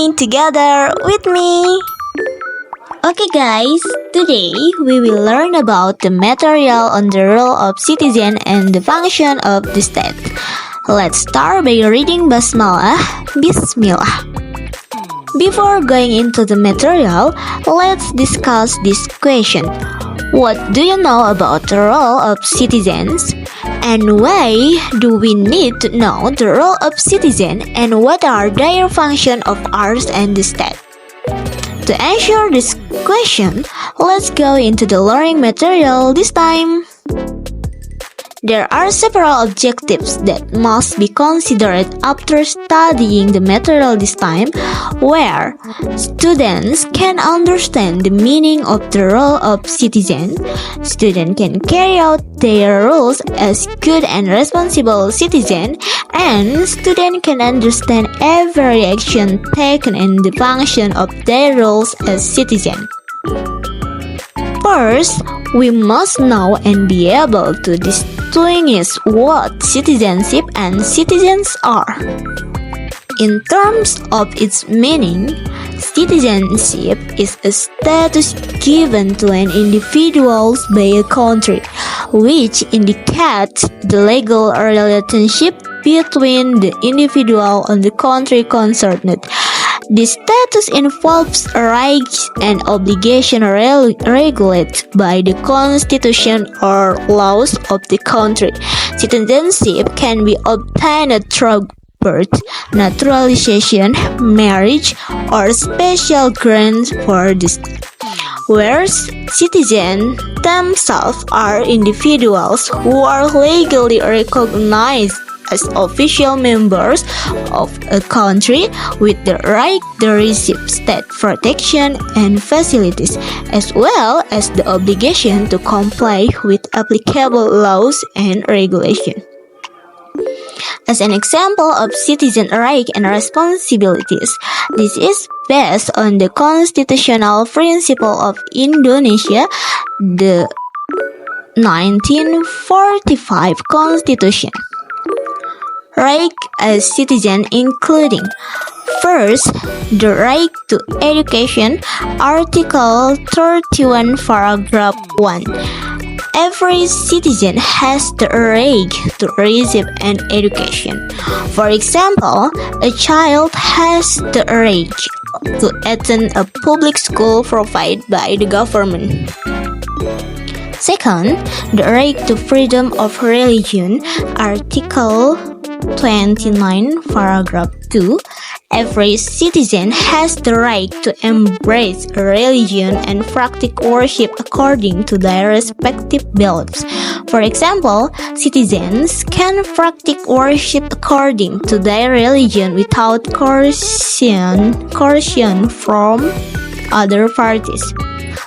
listening together with me. Okay guys, today we will learn about the material on the role of citizen and the function of the state. Let's start by reading Basmalah. Bismillah. Before going into the material, let's discuss this question. What do you know about the role of citizens? And why do we need to know the role of citizen and what are their function of ours and the state? To answer this question, let's go into the learning material this time. There are several objectives that must be considered after studying the material this time, where students can understand the meaning of the role of citizen, students can carry out their roles as good and responsible citizen, and students can understand every action taken and the function of their roles as citizen. First, we must know and be able to distinguish what citizenship and citizens are. In terms of its meaning, citizenship is a status given to an individual by a country, which indicates the legal relationship between the individual and the country concerned. This status involves rights and obligations regulated by the constitution or laws of the country. Citizenship can be obtained through birth, naturalization, marriage, or special grants for this. Whereas citizens themselves are individuals who are legally recognized as official members of a country with the right to receive state protection and facilities, as well as the obligation to comply with applicable laws and regulations. As an example of citizen rights and responsibilities, this is based on the constitutional principle of Indonesia, the 1945 Constitution. Right as citizen including: first, the right to education, Article 31, Paragraph 1. Every citizen has the right to receive an education. For example, a child has the right to attend a public school provided by the government. Second, the right to freedom of religion, Article 29, Paragraph 2. Every citizen has the right to embrace a religion and practice worship according to their respective beliefs. For example, citizens can practice worship according to their religion without coercion from other parties.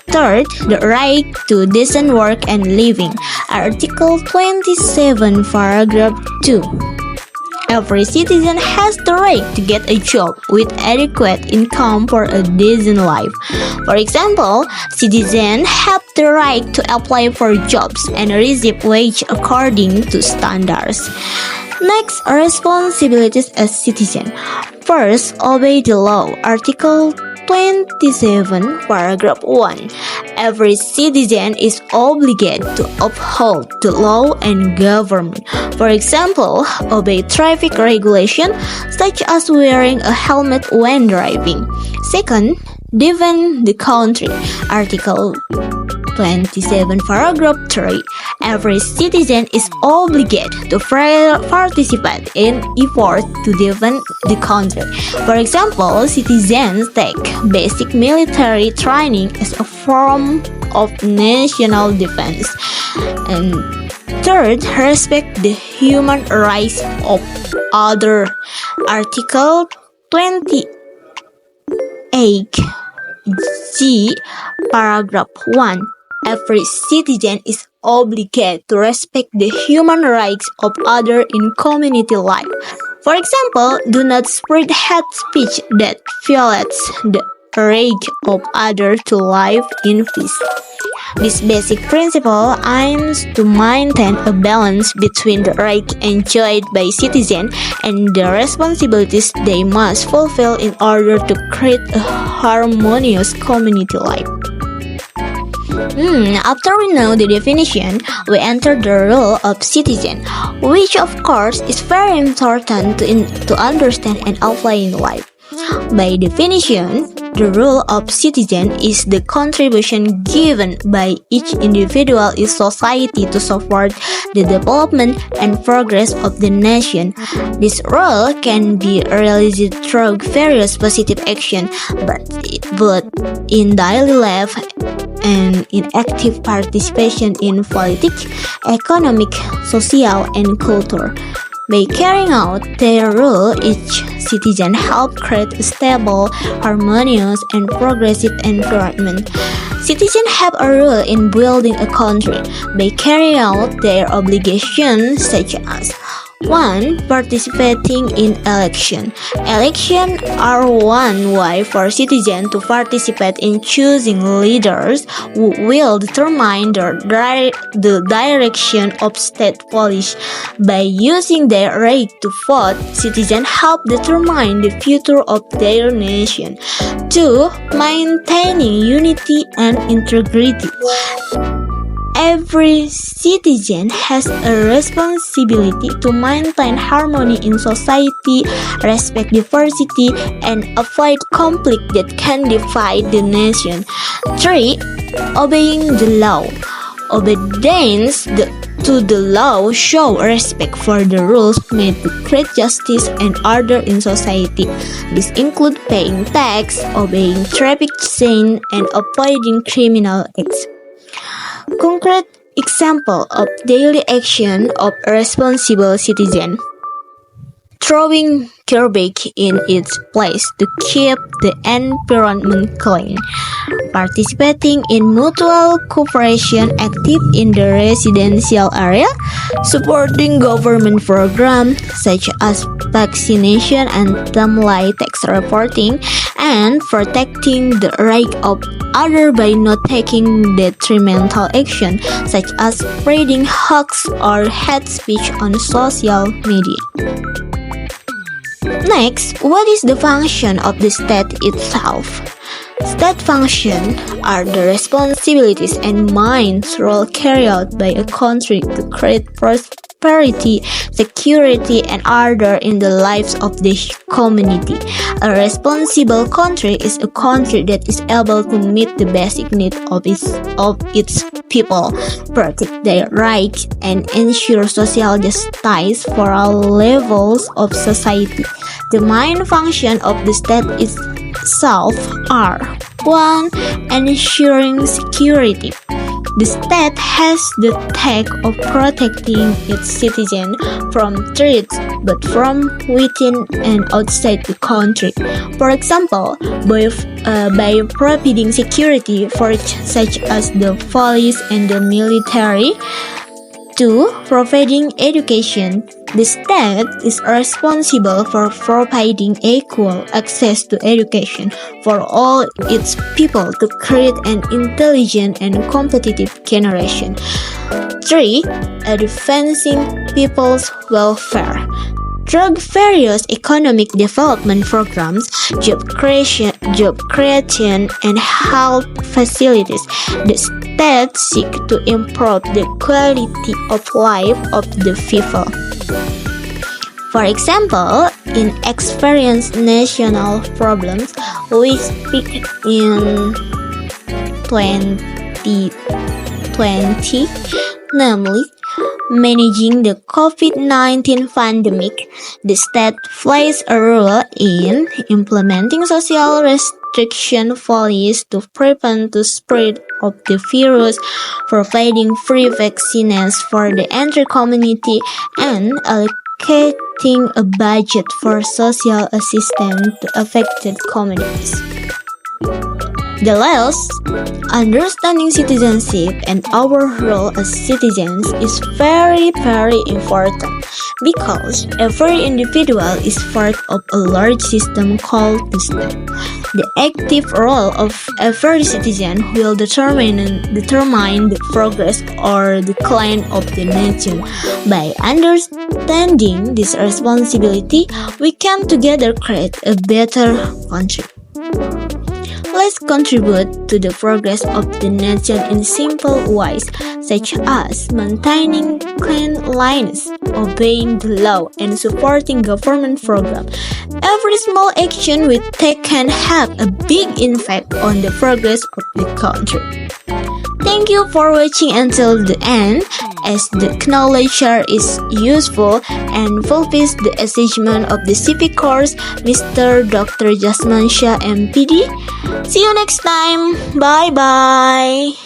Third, the right to decent work and living, Article 27, Paragraph 2. Every citizen has the right to get a job with adequate income for a decent life. For example, citizens have the right to apply for jobs and receive wage according to standards. Next, responsibilities as citizen. First, obey the law, Article 27, Paragraph 1. Every citizen is obligated to uphold the law and government. For example, obey traffic regulation such as wearing a helmet when driving. Second, defend the country, Article 27, Paragraph 3. Every citizen is obligated to participate in efforts to defend the country. For example, citizens take basic military training as a form of national defense. And third, respect the human rights of others. Article 28G, Paragraph 1. Every citizen is obligated to respect the human rights of others in community life. For example, do not spread hate speech that violates the right of others to live in peace. This basic principle aims to maintain a balance between the rights enjoyed by citizens and the responsibilities they must fulfill in order to create a harmonious community life. After we know the definition, we enter the role of citizen, which of course is very important to understand and apply in life. By definition, the role of citizen is the contribution given by each individual in society to support the development and progress of the nation. This role can be realized through various positive actions, but in daily life and in active participation in politics, economic, social, and culture. By carrying out their role, each citizen helps create a stable, harmonious, and progressive environment. Citizens have a role in building a country by carrying out their obligations such as 1. Participating in election. Elections are one way for citizens to participate in choosing leaders who will determine the direction of state policy. By using their right to vote, citizens help determine the future of their nation. 2. Maintaining unity and integrity. Every citizen has a responsibility to maintain harmony in society, respect diversity, and avoid conflict that can divide the nation. 3. Obeying the law. Obedience to the law shows respect for the rules made to create justice and order in society. This includes paying tax, obeying traffic signs, and avoiding criminal acts. Concrete example of daily action of a responsible citizen: throwing garbage in its place to keep the environment clean, participating in mutual cooperation active in the residential area, supporting government programs such as vaccination and timely tax reporting, and protecting the right of others by not taking detrimental action such as spreading hoax or hate speech on social media. Next, what is the function of the state itself? State functions are the responsibilities and main role carried out by a country to create prosperity, security, and order in the lives of the community. A responsible country is a country that is able to meet the basic needs of its people, protect their rights, and ensure social justice for all levels of society. The main function of the state itself are: 1. Ensuring security. The state has the task of protecting its citizens from threats, but from within and outside the country. For example, by providing security for such as the police and the military. 2. Providing education. The state is responsible for providing equal access to education for all its people to create an intelligent and competitive generation. 3. Advancing people's welfare. Through various economic development programs, job creation, and health facilities, the state seeks to improve the quality of life of the people. For example, in experiencing national problems, we speak in 2020, namely, managing the COVID-19 pandemic. The state plays a role in implementing social restriction policies to prevent the spread of the virus, providing free vaccines for the entire community, and allocating a budget for social assistance to affected communities. The last, understanding citizenship and our role as citizens is very, very important because every individual is part of a large system called the state. The active role of every citizen will determine the progress or decline of the nation. By understanding this responsibility, we can together create a better country. Let's contribute to the progress of the nation in simple ways, such as maintaining cleanliness, obeying the law, and supporting government programs. Every small action we take can have a big impact on the progress of the country. Thank you for watching until the end, as the knowledge share is useful and fulfills the achievement of the civic course, Mr. Dr. Jasmansyah, M.Pd. See you next time. Bye-bye.